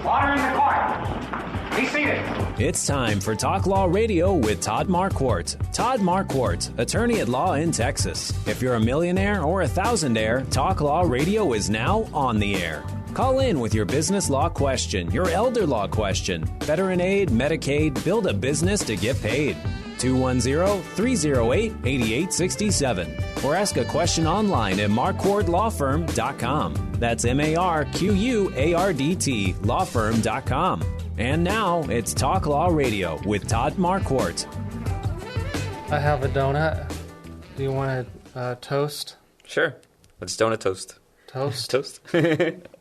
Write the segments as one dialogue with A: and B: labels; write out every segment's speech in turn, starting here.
A: Order in the court. Be seated.
B: It's time for Talk Law Radio with Todd Marquardt. Todd Marquardt, attorney at law in Texas. If you're a millionaire or a thousandaire, Talk Law Radio is now on the air. Call in with your business law question, your elder law question, veteran aid, Medicaid, build a business to get paid. 210-308-8867. Or ask a question online at marquardtlawfirm.com. That's MARQUARDT lawfirm.com. And now it's Talk Law Radio with Todd Marquardt.
C: I have a donut. Do you want a toast?
D: Sure. Let's donut toast.
C: Toast?
D: Toast.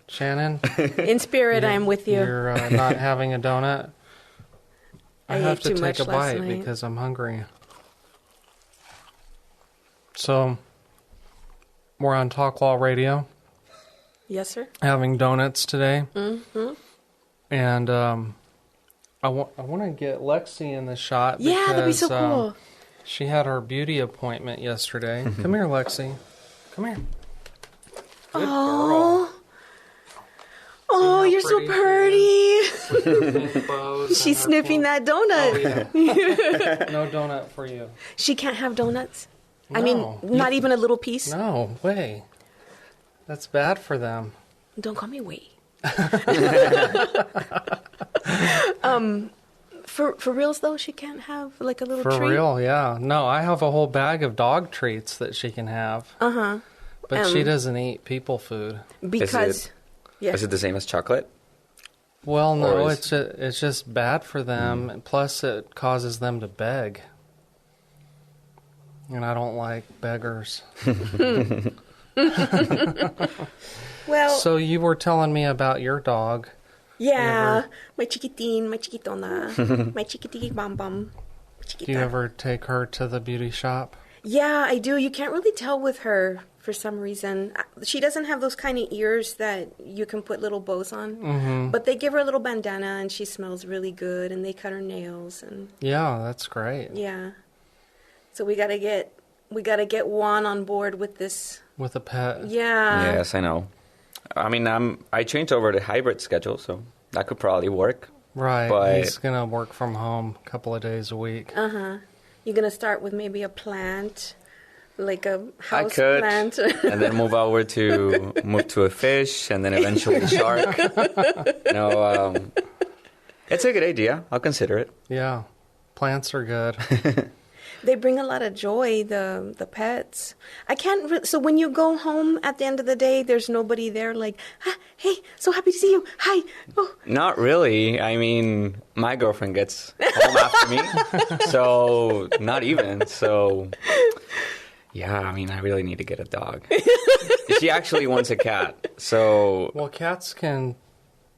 C: Shannon?
E: In spirit, I'm with you.
C: You're not having a donut? I have to take a bite
E: night.
C: because I'm hungry. So, we're on Talk Law Radio.
E: Yes, sir.
C: Having donuts today.
E: Mm-hmm.
C: And I want to get Lexi in the shot.
E: Yeah,
C: because,
E: that'd be so cool.
C: She had her beauty appointment yesterday. Come here, Lexi. Come here. Good girl.
E: Oh, you're so pretty. She's sniffing that donut.
C: Oh, yeah. No donut for you.
E: She can't have donuts?
C: No.
E: I mean, not even a little piece?
C: No, way. That's bad for them.
E: Don't call me way. For reals though, she can't have like a little treat?
C: For real, yeah. No, I have a whole bag of dog treats that she can have.
E: Uh-huh.
C: But she doesn't eat people food.
E: Because...
D: Is it the same as chocolate?
C: Well, no, it's just bad for them. Plus, it causes them to beg. And I don't like beggars.
E: Well...
C: So you were telling me about your dog.
E: Yeah. My chiquitín, my chiquitona, my chiquití bam bam.
C: Do you ever take her to the beauty shop?
E: Yeah, I do. You can't really tell with her for some reason. She doesn't have those kind of ears that you can put little bows on.
C: Mm-hmm.
E: But they give her a little bandana and she smells really good and they cut her nails and
C: yeah, that's great.
E: Yeah. So we gotta get Juan on board with this.
C: With a pet.
E: Yeah.
D: Yes, I know. I mean, I changed over to hybrid schedule, so that could probably work.
C: Right.
D: But
C: he's gonna work from home a couple of days a week.
E: Uh-huh. You're gonna start with maybe a plant, like a house
D: I could,
E: plant.
D: and then move to a fish, and then eventually a shark. No, it's a good idea. I'll consider it.
C: Yeah, plants are good.
E: They bring a lot of joy, the pets. I can't... So when you go home at the end of the day, there's nobody there like, hey, so happy to see you. Hi. Oh.
D: Not really. I mean, my girlfriend gets home after me, so not even. So, yeah, I mean, I really need to get a dog. She actually wants a cat, so...
C: Well, cats can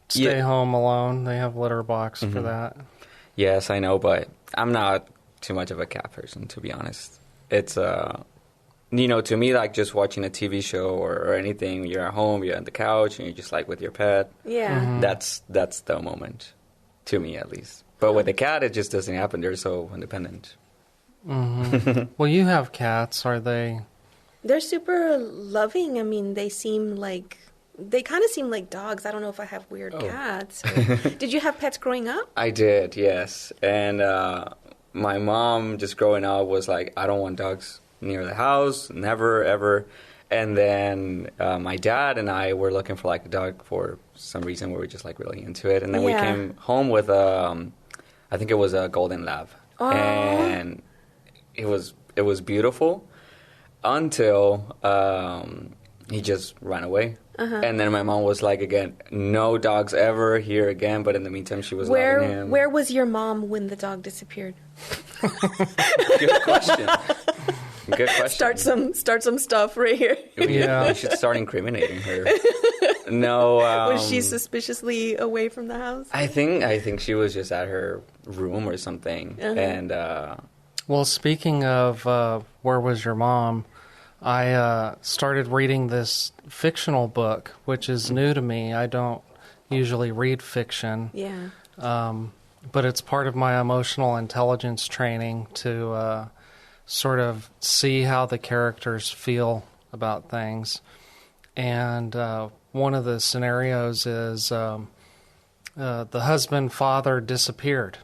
C: stay home alone. They have litter box for that.
D: Yes, I know, but I'm not too much of a cat person, to be honest. It's to me, like just watching a TV show or anything, you're at home, you're on the couch and you're just like with your pet.
E: Yeah.
D: That's the moment, to me at least. But with a cat, it just doesn't happen. They're so independent.
C: Well, you have cats. Are they?
E: They're super loving. I mean, they kind of seem like dogs. I don't know if I have weird cats. Did you have pets growing up?
D: I did, yes. And my mom, just growing up, was like, I don't want dogs near the house, never, ever. And then my dad and I were looking for like a dog for some reason. We were just like really into it. And then we came home with I think it was a golden lab.
E: Oh.
D: And it was beautiful until he just ran away. And then my mom was like, again, no dogs ever here again. But in the meantime, she was loving him.
E: Where was your mom when the dog disappeared?
D: Good question. Good question.
E: Start some stuff right here.
C: Yeah.
D: We should start incriminating her. No.
E: Was she suspiciously away from the house?
D: I think she was just at her room or something. And
C: well, speaking of where was your mom, I started reading this fictional book, which is new to me. I don't usually read fiction.
E: Yeah.
C: But it's part of my emotional intelligence training to sort of see how the characters feel about things. And one of the scenarios is the husband, father disappeared.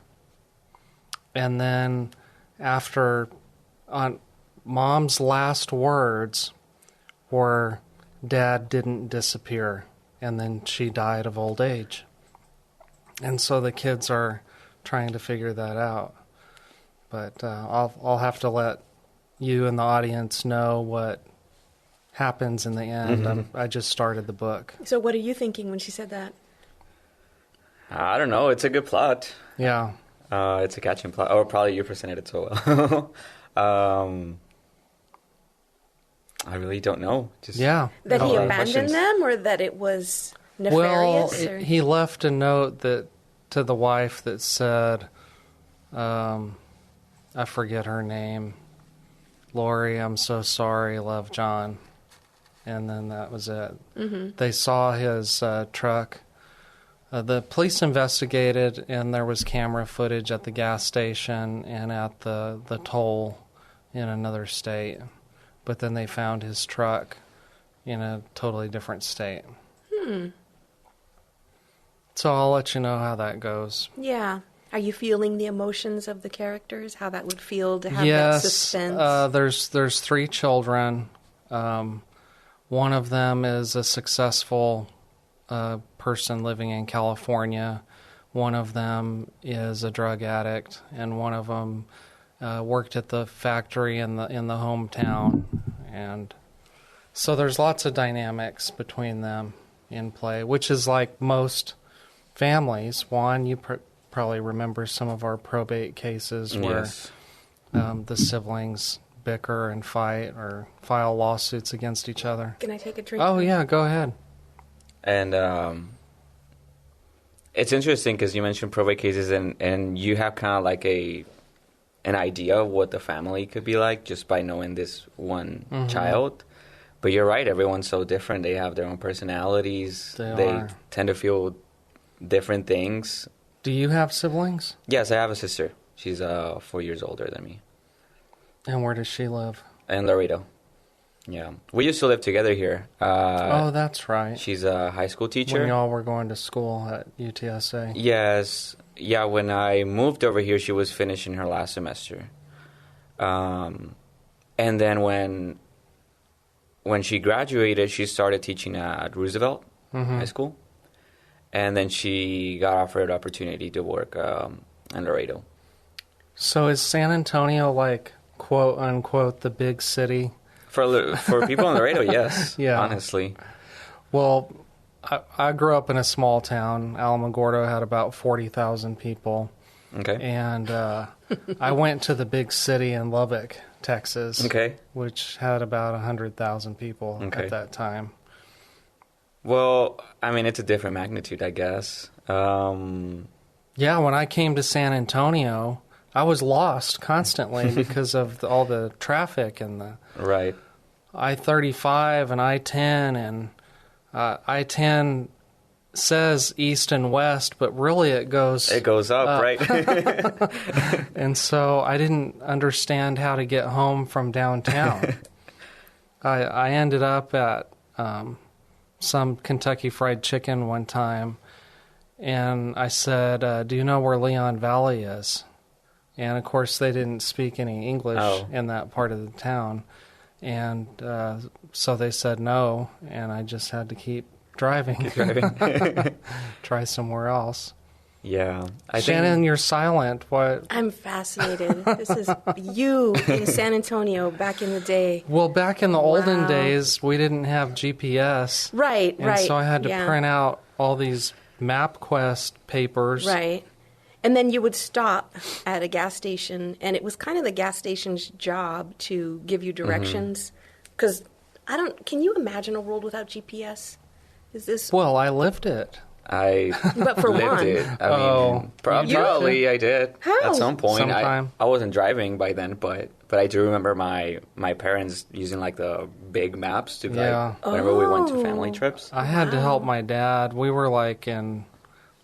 C: And then after, on mom's last words were, Dad didn't disappear. And then she died of old age. And so the kids are trying to figure that out. But I'll have to let you and the audience know what happens in the end. I just started the book.
E: So what are you thinking when she said that?
D: I don't know. It's a good plot.
C: Yeah.
D: It's a catching plot. Or probably you presented it so well. I really don't know. Just
C: Yeah.
E: That he abandoned
D: questions.
E: them, or that it was nefarious?
C: Well, he left a note to the wife that said, I forget her name, Lori, I'm so sorry, love, John. And then that was it. They saw his truck. The police investigated, and there was camera footage at the gas station and at the toll in another state. But then they found his truck in a totally different state. So I'll let you know how that goes.
E: Yeah. Are you feeling the emotions of the characters? How that would feel to have that suspense?
C: There's 3 children. One of them is a successful person living in California. One of them is a drug addict, and one of them worked at the factory in the hometown. And so there's lots of dynamics between them in play, which is like most families. Juan, you probably remember some of our probate cases where
D: Yes.
C: the siblings bicker and fight or file lawsuits against each other.
E: Can I take a drink?
C: Oh, yeah, go ahead.
D: And it's interesting because you mentioned probate cases, and you have kind of like an idea of what the family could be like just by knowing this one child. But you're right, everyone's so different. They have their own personalities. They
C: are.
D: tend to feel different things.
C: Do you have siblings?
D: Yes, I have a sister. She's 4 years older than me.
C: And where does she live?
D: In Laredo. Yeah. We used to live together here.
C: Oh, that's right.
D: She's a high school teacher.
C: When y'all were going to school at UTSA.
D: Yes. Yeah, when I moved over here, she was finishing her last semester. And then when she graduated, she started teaching at Roosevelt High School. And then she got offered an opportunity to work in Laredo.
C: So is San Antonio like, quote unquote, the big city?
D: For people in Laredo, yes.
C: Yeah.
D: Honestly.
C: Well, I grew up in a small town. Alamogordo had about 40,000 people.
D: Okay.
C: And I went to the big city in Lubbock, Texas,
D: Okay.
C: which had about 100,000 people at that time.
D: Well, I mean, it's a different magnitude, I guess.
C: Yeah, when I came to San Antonio, I was lost constantly because of all the traffic and the
D: Right.
C: I-35 and I-10, and I-10 says east and west, but really it goes
D: up, right?
C: And so I didn't understand how to get home from downtown. I ended up at some Kentucky Fried Chicken one time, and I said, do you know where Leon Valley is? And, of course, they didn't speak any English in that part of the town. And so they said no, and I just had to keep driving. Try somewhere else.
D: Yeah.
C: Shannon, you're silent. What?
E: I'm fascinated. This is you in San Antonio back in the day.
C: Well, back in the olden
E: Wow.
C: days, we didn't have GPS.
E: Right,
C: and
E: right.
C: so I had to
E: yeah.
C: print out all these MapQuest papers.
E: Right. And then you would stop at a gas station, and it was kind of the gas station's job to give you directions. Because can you imagine a world without GPS? Is this?
C: Well, I lived it.
E: But for
D: lived
E: one.
D: it. I mean, probably I did.
E: How?
D: At some point.
C: Sometime.
D: I wasn't driving by then, but I do remember my parents using like the big maps to guide whenever we went to family trips.
C: I had to help my dad. We were like in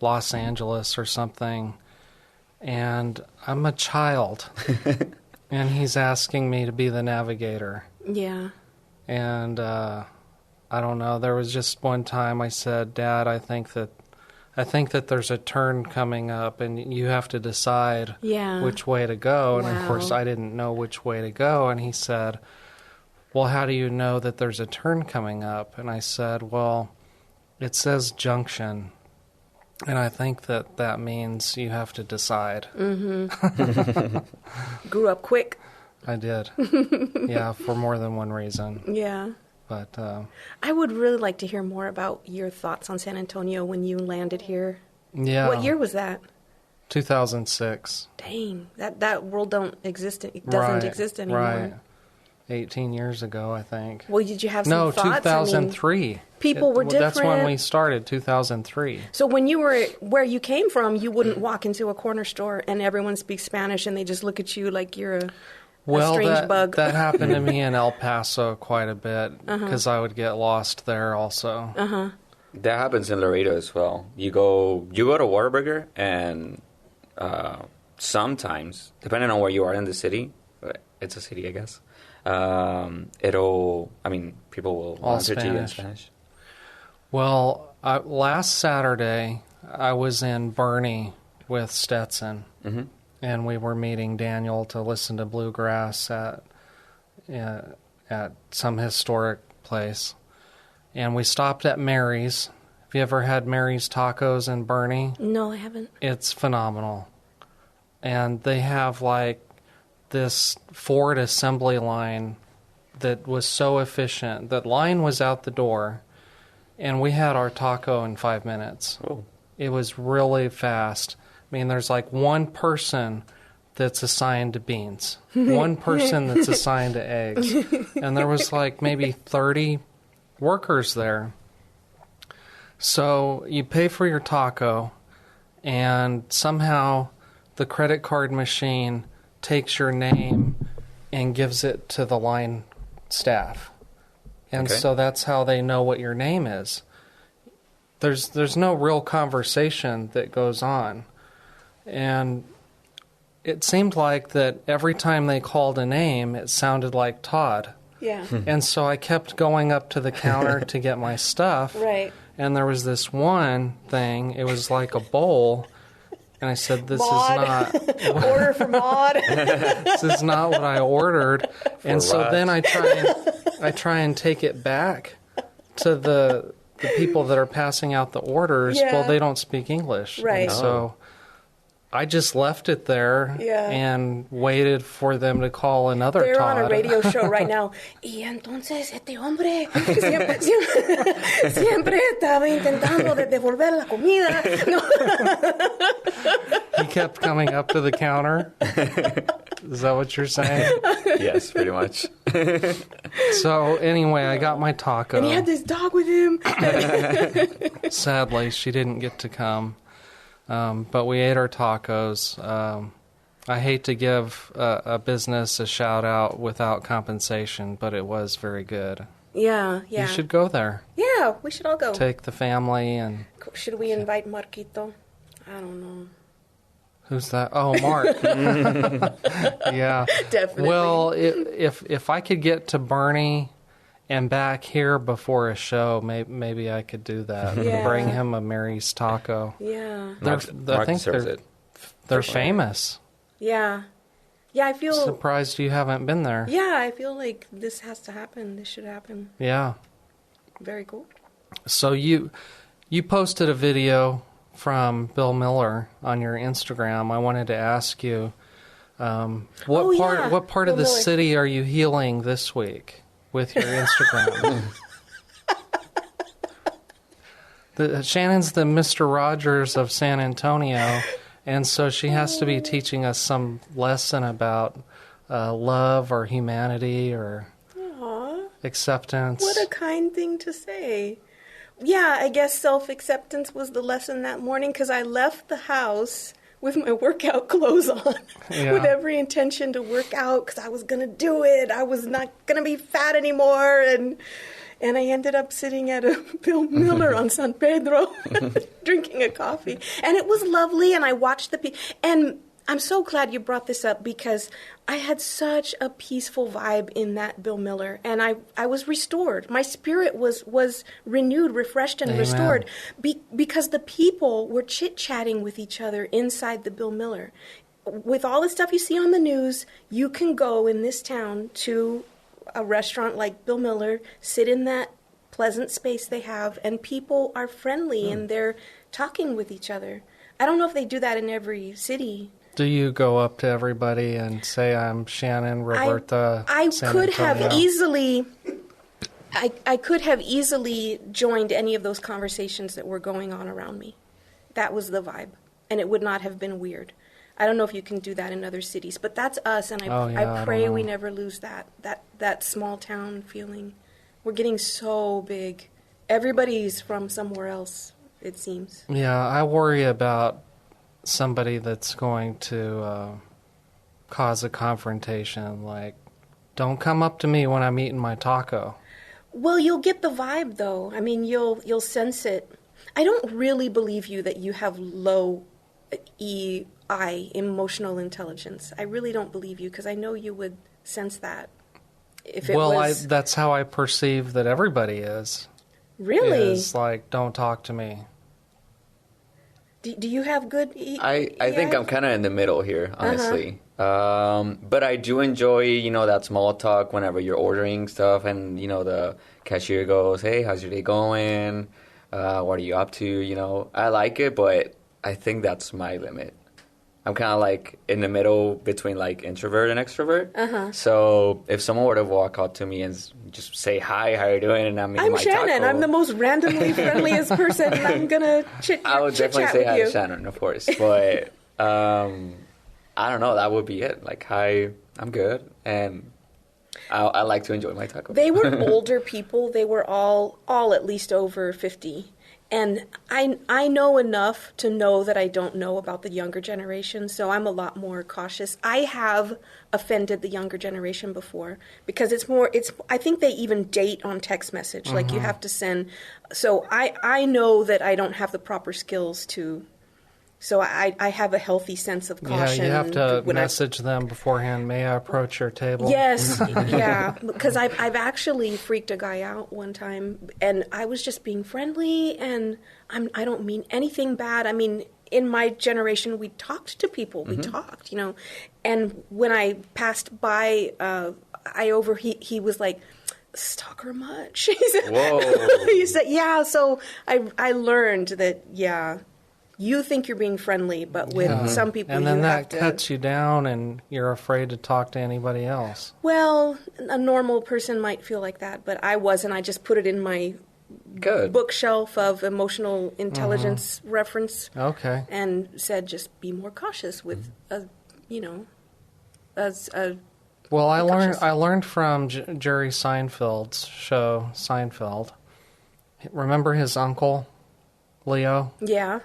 C: Los Angeles or something, and I'm a child, and he's asking me to be the navigator.
E: Yeah.
C: And I don't know. There was just one time I said, Dad, I think that there's a turn coming up and you have to decide which way to go. And of course I didn't know which way to go. And he said, well, how do you know that there's a turn coming up? And I said, well, it says junction. And I think that means you have to decide.
E: Mm-hmm. Grew up quick.
C: I did. Yeah, for more than one reason.
E: Yeah.
C: But
E: I would really like to hear more about your thoughts on San Antonio when you landed here.
C: Yeah.
E: What year was that?
C: 2006.
E: Dang, that world doesn't exist anymore.
C: Right. 18 years ago, I think.
E: Well, did you have some thoughts?
C: 2003.
E: I mean, people were different.
C: That's when we started, 2003.
E: So when you were where you came from, you wouldn't walk into a corner store and everyone speaks Spanish and they just look at you like you're a strange bug.
C: That happened to me in El Paso quite a bit because I would get lost there also.
E: Uh-huh.
D: That happens in Laredo as well. You go to Whataburger and sometimes, depending on where you are in the city, it's a city, I guess. People will answer to you in Spanish.
C: Well, last Saturday, I was in Bernie with Stetson, and we were meeting Daniel to listen to bluegrass at some historic place. And we stopped at Mary's. Have you ever had Mary's Tacos in Bernie?
E: No, I haven't.
C: It's phenomenal. And they have like this Ford assembly line that was so efficient. That line was out the door, and we had our taco in 5 minutes.
D: Oh.
C: It was really fast. I mean, there's like one person that's assigned to beans, one person that's assigned to eggs, and there was like maybe 30 workers there. So you pay for your taco, and somehow the credit card machine takes your name and gives it to the line staff. And so that's how they know what your name is. There's no real conversation that goes on. And it seemed like that every time they called a name, it sounded like Todd.
E: Yeah.
C: And so I kept going up to the counter to get my stuff.
E: Right.
C: And there was this one thing, it was like a bowl. And I said, this
E: Maud.
C: is not...
E: Order for Maud.
C: This is not what I ordered. And so then I try and take it back to the people that are passing out the orders.
E: Yeah.
C: Well, they don't speak English.
E: Right.
C: And so I just left it there and waited for them to call another
E: They're
C: Todd.
E: on a radio show right now. Y entonces este hombre siempre estaba intentando devolver la comida.
C: He kept coming up to the counter. Is that what you're saying?
D: Yes, pretty much.
C: So anyway, I got my taco.
E: And he had this dog with him.
C: Sadly, she didn't get to come. But we ate our tacos. I hate to give a business a shout out without compensation, but it was very good.
E: Yeah.
C: You should go there.
E: Yeah, we should all go.
C: Take the family and...
E: Should we invite Marquito? I don't know.
C: Who's that? Oh, Mark. Yeah.
E: Definitely.
C: Well, if I could get to Bernie and back here before a show, maybe I could do that.
E: Yeah.
C: Bring him a Mary's taco.
E: Yeah.
D: Mark deserves it.
C: They're famous.
E: Yeah. Yeah, I feel...
C: Surprised you haven't been there.
E: Yeah, I feel like this has to happen. This should happen.
C: Yeah.
E: Very cool.
C: So you posted a video from Bill Miller on your Instagram. I wanted to ask you, what part of the city are you healing this week with your Instagram? Shannon's the Mr. Rogers of San Antonio, and so she has to be teaching us some lesson about love or humanity or acceptance.
E: What a kind thing to say. Yeah, I guess self-acceptance was the lesson that morning because I left the house with my workout clothes on with every intention to work out because I was going to do it. I was not going to be fat anymore. And I ended up sitting at a Bill Miller on San Pedro drinking a coffee. And it was lovely, and I watched the people. And I'm so glad you brought this up because I had such a peaceful vibe in that Bill Miller, and I was restored. My spirit was renewed, refreshed, and
C: Amen.
E: restored because the people were chit-chatting with each other inside the Bill Miller. With all the stuff you see on the news, you can go in this town to a restaurant like Bill Miller, sit in that pleasant space they have, and people are friendly and they're talking with each other. I don't know if they do that in every city.
C: Do you go up to everybody and say, I'm Shannon, Roberta?
E: I
C: San
E: could have
C: Antonio?
E: easily... I could have easily joined any of those conversations that were going on around me. That was the vibe, and it would not have been weird. I don't know if you can do that in other cities, but that's us, and I pray we never lose that small town feeling. We're getting so big. Everybody's from somewhere else, it seems.
C: Yeah, I worry about somebody that's going to cause a confrontation, like, don't come up to me when I'm eating my taco.
E: Well, you'll get the vibe, though. I mean, you'll sense it. I don't really believe you that you have low EI, emotional intelligence. I really don't believe you, because I know you would sense that. If it was...
C: that's how I perceive that everybody is.
E: Really?
C: Is like, don't talk to me.
E: Do you have good
D: I think I'm kind of in the middle here, honestly. But I do enjoy, that small talk whenever you're ordering stuff and, the cashier goes, hey, how's your day going? What are you up to? I like it, but I think that's my limit. I'm kind of like in the middle between like introvert and extrovert. So if someone were to walk up to me and just say, hi, how are you doing? And I'm eating my
E: Shannon.
D: taco,
E: I'm the most randomly friendliest person. And I'm going to chit-chat with you.
D: I would definitely say hi to Shannon, of course. But I don't know. That would be it. Like, hi, I'm good. And I like to enjoy my taco.
E: They were older people. They were all at least over 50. And I know enough to know that I don't know about the younger generation, so I'm a lot more cautious. I have offended the younger generation before because I think they even date on text message. Like you have to send. So I know that I don't have the proper skills to. So I have a healthy sense of caution.
C: Yeah, you have to message them beforehand. May I approach your table?
E: Yes, yeah, because I've actually freaked a guy out one time, and I was just being friendly, and I don't mean anything bad. I mean, in my generation, we talked to people. We talked, and when I passed by, he was like, stalker much? He said,
D: whoa.
E: He said, yeah. So I learned that, yeah. You think you're being friendly, but with some people
C: and then
E: you
C: that
E: have to...
C: cuts you down and you're afraid to talk to anybody else.
E: Well, a normal person might feel like that, but I wasn't. I just put it in my bookshelf of emotional intelligence reference.
C: Okay.
E: And said just be more cautious with,
C: Well, I learned from Jerry Seinfeld's show, Seinfeld. Remember his uncle, Leo?
E: Yeah.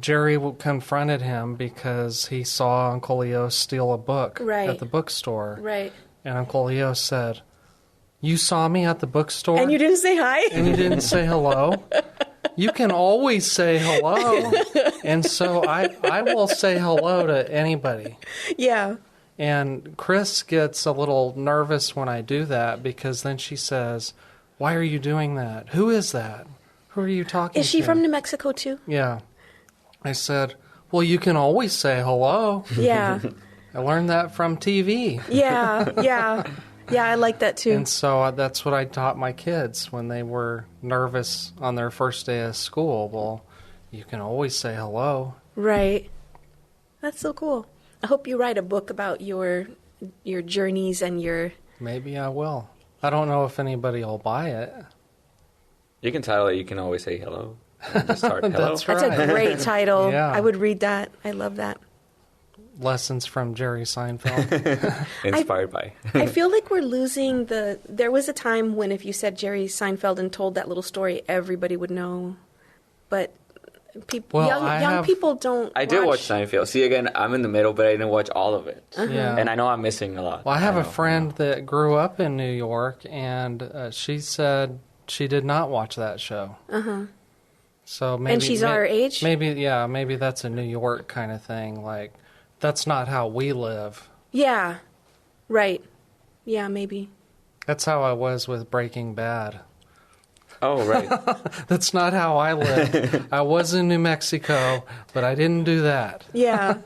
C: Jerry confronted him because he saw Uncle Leo steal a book at the bookstore.
E: Right.
C: And Uncle Leo said, you saw me at the bookstore?
E: And you didn't say hi?
C: And you didn't say hello? You can always say hello. And so I will say hello to anybody.
E: Yeah.
C: And Chris gets a little nervous when I do that because then she says, why are you doing that? Who is that? Who are you talking to?
E: Is she from New Mexico, too?
C: Yeah. I said, well, you can always say hello.
E: Yeah.
C: I learned that from TV.
E: Yeah. Yeah, I like that, too.
C: And so that's what I taught my kids when they were nervous on their first day of school. Well, you can always say hello.
E: Right. That's so cool. I hope you write a book about your journeys and your...
C: Maybe I will. I don't know if anybody will buy it.
D: You can title it, You Can Always Say Hello. Just start, hello.
C: That's right.
E: That's a great title.
C: Yeah.
E: I would read that. I love that.
C: Lessons from Jerry Seinfeld.
D: Inspired by.
E: I feel like we're losing the... There was a time when if you said Jerry Seinfeld and told that little story, everybody would know. But young people don't
D: I did watch Seinfeld. See, again, I'm in the middle, but I didn't watch all of it.
C: Yeah.
D: And I know I'm missing a lot.
C: Well, I have a friend that grew up in New York, and she said she did not watch that show. So maybe,
E: and she's our age?
C: Maybe that's a New York kind of thing. Like, that's not how we live.
E: Yeah, right. Yeah, maybe.
C: That's how I was with Breaking Bad.
D: Oh, right.
C: That's not how I lived. I was in New Mexico, but I didn't do that.
E: Yeah.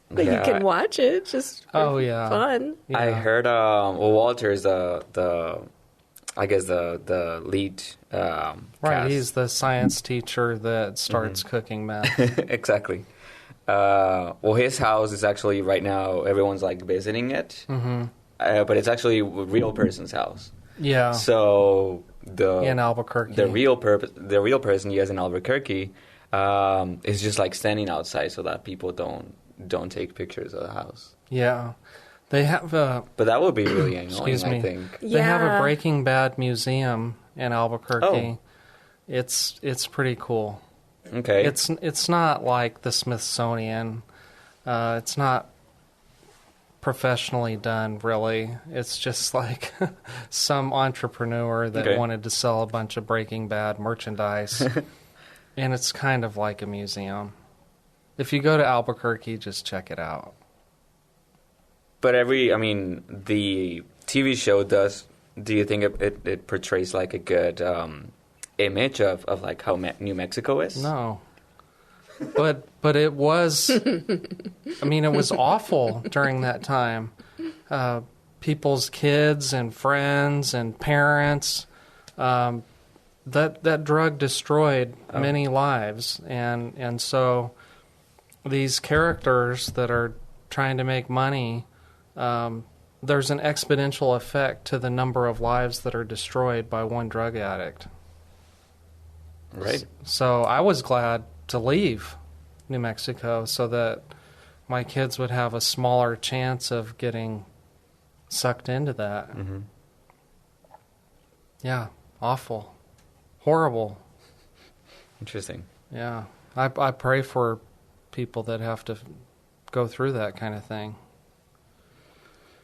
E: But you can watch it, just for fun.
C: Yeah.
D: I heard, Walter is the lead
C: Right,
D: cast.
C: he's the science teacher that starts cooking meth.
D: Exactly. Well, his house is actually right now, everyone's like visiting it. But it's actually a real person's house.
C: Yeah.
D: So
C: in Albuquerque,
D: the real person he has in Albuquerque is just like standing outside so that people don't take pictures of the house.
C: Yeah, they have.
D: But that would be really annoying. I think
C: They have a Breaking Bad museum in Albuquerque.
D: Oh.
C: It's pretty cool.
D: Okay.
C: It's not like the Smithsonian. It's not professionally done, really. It's just like some entrepreneur that wanted to sell a bunch of Breaking Bad merchandise. And it's kind of like a museum. If you go to Albuquerque, just check it out.
D: But the TV show does. Do you think it portrays like a good image of like how New Mexico is?
C: No. But it was, it was awful during that time. People's kids and friends and parents, that drug destroyed many lives. And so these characters that are trying to make money, there's an exponential effect to the number of lives that are destroyed by one drug addict.
D: Right.
C: So I was glad to leave New Mexico so that my kids would have a smaller chance of getting sucked into that.
D: Mm-hmm.
C: Yeah, awful. Horrible.
D: Interesting.
C: Yeah. I pray for people that have to go through that kind of thing.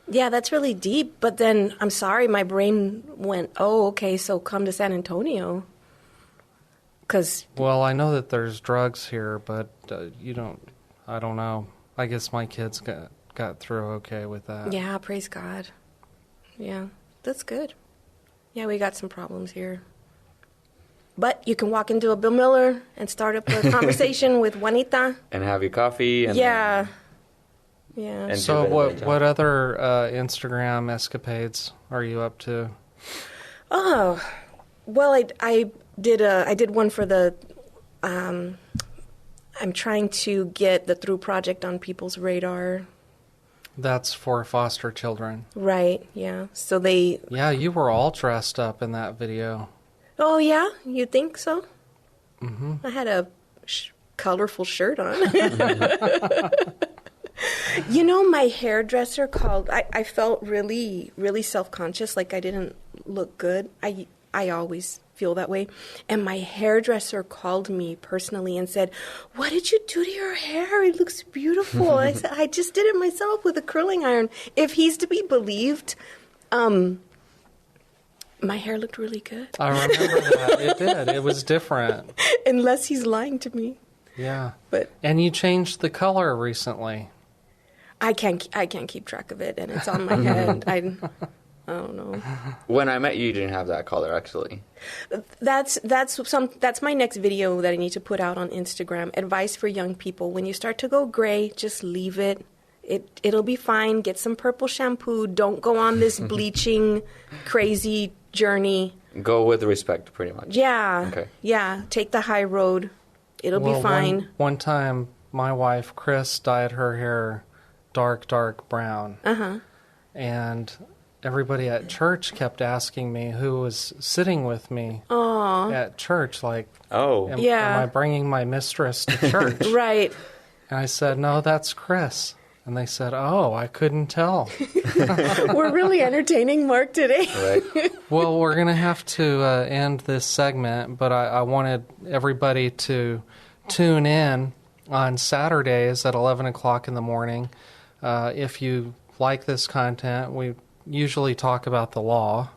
E: Yeah, that's really deep. But then, I'm sorry, my brain went, oh, okay, so come to San Antonio.
C: Well, I know that there's drugs here, but I don't know. I guess my kids got through okay with that.
E: Yeah, praise God. Yeah, that's good. Yeah, we got some problems here. But you can walk into a Bill Miller and start up a conversation with Juanita.
D: And have your coffee. And
E: yeah.
D: And
C: so what other Instagram escapades are you up to?
E: Oh, well, I did one for the, I'm trying to get the Through Project on people's radar.
C: That's for foster children.
E: Right, yeah. So
C: Yeah, you were all dressed up in that video.
E: Oh, yeah? You think so?
C: Mm-hmm.
E: I had a colorful shirt on. My hairdresser called, I felt really, really self-conscious, like I didn't look good. I always feel that way. And my hairdresser called me personally and said, "What did you do to your hair? It looks beautiful." I said, "I just did it myself with a curling iron." If he's to be believed, my hair looked really good.
C: I remember that. It did. It was different.
E: Unless he's lying to me.
C: Yeah.
E: But
C: and you changed the color recently.
E: I can't keep track of it, and it's on my head. I don't know.
D: When I met you, you didn't have that color, actually.
E: That's my next video that I need to put out on Instagram. Advice for young people: when you start to go gray, just leave it. It'll be fine. Get some purple shampoo. Don't go on this bleaching crazy journey.
D: Go with respect, pretty much.
E: Yeah.
D: Okay.
E: Yeah. Take the high road. It'll be fine.
C: One time, my wife Chris dyed her hair dark brown.
E: Uh-huh.
C: And everybody at church kept asking me who was sitting with me at church. Like, am I bringing my mistress to church?
E: Right.
C: And I said, no, that's Chris. And they said, oh, I couldn't tell.
E: We're really entertaining Mark today.
D: Right.
C: Well, we're going to have to end this segment, but I wanted everybody to tune in on Saturdays at 11 o'clock in the morning. If you like this content, we usually talk about the law.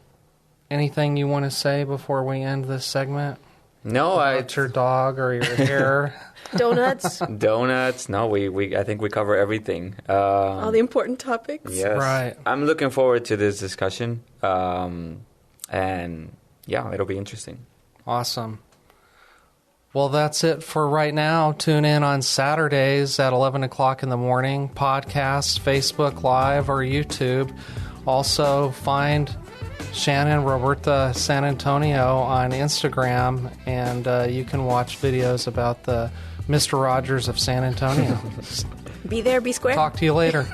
C: Anything you want to say before we end this segment?
D: No,
C: About your dog or your hair.
E: Donuts,
D: donuts. No, I think we cover everything.
E: all the important topics.
D: Yes.
C: Right.
D: I'm looking forward to this discussion. And yeah, it'll be interesting.
C: Awesome. Well, that's it for right now. Tune in on Saturdays at 11 o'clock in the morning. Podcast, Facebook Live, or YouTube. Also, find Shannon Roberta San Antonio on Instagram, and you can watch videos about the Mr. Rogers of San Antonio.
E: Be there, be square.
C: Talk to you later.